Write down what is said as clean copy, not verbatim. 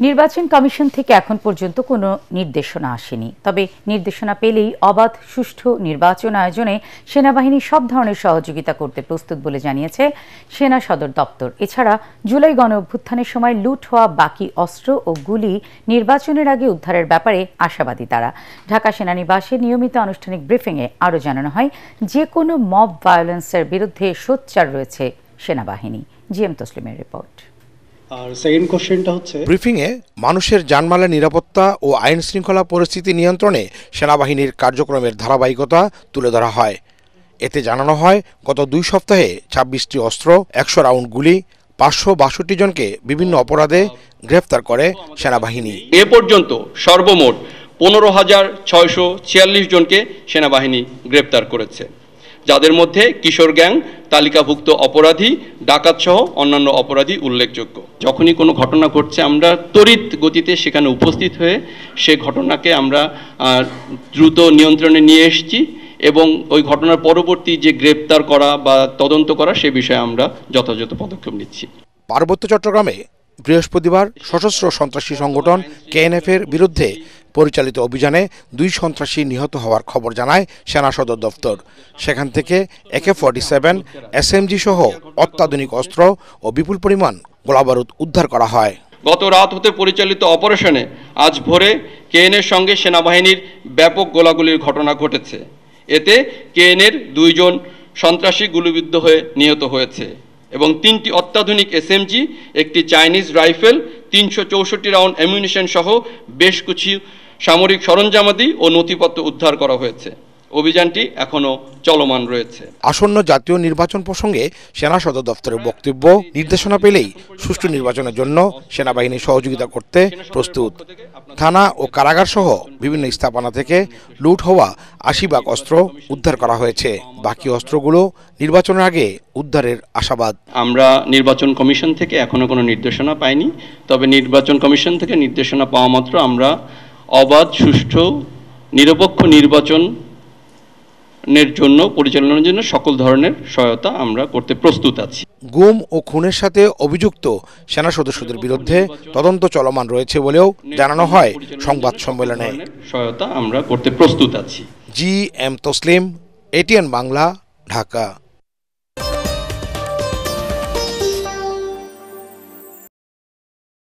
নির্বাচন কমিশন থেকে এখন পর্যন্ত কোনো নির্দেশনা আসেনি। তবে নির্দেশনা পেলেই অবাধ সুষ্ঠু নির্বাচন আয়োজনে সেনাবাহিনী সব ধরনের সহযোগিতা করতে প্রস্তুত বলে জানিয়েছে সেনা সদর দপ্তর। এছাড়া জুলাই গণ অভ্যুত্থানের সময় লুট হওয়া বাকি অস্ত্র ও গুলি নির্বাচনের আগে উদ্ধারের ব্যাপারে আশাবাদী তারা। ঢাকা সেনানিবাসে নিয়মিত আনুষ্ঠানিক ব্রিফিংয়ে আরও জানানো হয়, যে কোনো মব ভায়োলেন্সের বিরুদ্ধে সোচ্চার রয়েছে সেনাবাহিনী। জিএম তসলিমের রিপোর্ট। আর সেকেন্ড কোশ্চেনটা হচ্ছে, ব্রিফিংয়ে মানুষের জানমালের নিরাপত্তা ও আইন শৃঙ্খলা পরিস্থিতি নিয়ন্ত্রণে সেনাবাহিনীর কার্যক্রমের ধারাবাহিকতা তুলে ধরা হয়। এতে জানানো হয়, গত 2 সপ্তাহে 26টি অস্ত্র, 100 রাউন্ড গুলি, 562 জনকে বিভিন্ন অপরাধে গ্রেফতার করে সেনাবাহিনী। এ পর্যন্ত সর্বমোট 15,646 জনকে সেনাবাহিনী গ্রেফতার করেছে, যাদের মধ্যে কিশোর গ্যাং, তালিকাভুক্ত অপরাধী, ডাকাত সহ অন্যান্য অপরাধী উল্লেখযোগ্য। যখনই কোনো ঘটনা ঘটছে, আমরা তড়িৎ গতিতে সেখানে উপস্থিত হয়ে সে ঘটনাকে আমরা দ্রুত নিয়ন্ত্রণে নিয়ে এসেছি এবং ওই ঘটনার পরবর্তী যে গ্রেপ্তার করা বা তদন্ত করা সে বিষয়ে আমরা যথাযথ পদক্ষেপ নিচ্ছি। পার্বত্য চট্টগ্রামে বৃহস্পতিবার সশস্ত্র সন্ত্রাসী সংগঠন কেএনএফ-এর বিরুদ্ধে পরিচালিত অভিযানে 2 সন্ত্রাসী নিহত হওয়ার খবর জানায় সেনা সদর দপ্তর। সেখান থেকে AK-47, SMG সহ অত্যাধুনিক অস্ত্র ও বিপুল পরিমাণ গোলাবারুদ উদ্ধার করা হয়। গত রাত হতে পরিচালিত অপারেশনে আজ ভোরে কেএনএর সঙ্গে সেনাবাহিনীর ব্যাপক গোলাগুলির ঘটনা ঘটেছে। এতে কেএনএর 2 জন সন্ত্রাসী গুলিবিদ্ধ হয়ে নিহত হয়েছে এবং 3টি অত্যাধুনিক SMG, একটি চাইনিজ রাইফেল, 364 রাউন্ড অ্যামিউনিশন সহ বেশ কিছু সামরিক সরঞ্জামাদি ও নথিপত্র উদ্ধার করা হয়েছে। অভিযানটি এখনো চলমান রয়েছে। আসন্ন জাতীয় নির্বাচন প্রসঙ্গে সেনা সদর দপ্তরের বক্তব্য, নির্দেশনা পেলেই সুষ্ঠু নির্বাচনের জন্য সেনাবাহিনী সহযোগিতা করতে প্রস্তুত। থানা ও কারাগার সহ বিভিন্ন স্থাপনা থেকে লুট হওয়া 80 ভাগ অস্ত্র উদ্ধার করা হয়েছে। বাকি অস্ত্রগুলো নির্বাচনের আগে উদ্ধারের আশাবাদ। আমরা নির্বাচন কমিশন থেকে এখনো কোনো নির্দেশনা পাইনি, তবে নির্বাচন কমিশন থেকে নির্দেশনা পাওয়া মাত্র আমরা অবাধ সুষ্ঠু নিরপেক্ষ নির্বাচনের জন্য পরিচালনার জন্য সকল ধরনের সহায়তা আমরা করতে প্রস্তুত আছি। গুম ও খুনের সাথে অভিযুক্ত সেনা সদস্যদের বিরুদ্ধে তদন্ত চলমান রয়েছে বলেও জানানো হয় সংবাদ সম্মেলনে। সহায়তা আমরা করতে প্রস্তুত আছি। GM Taslim, ATN Bangla, Dhaka.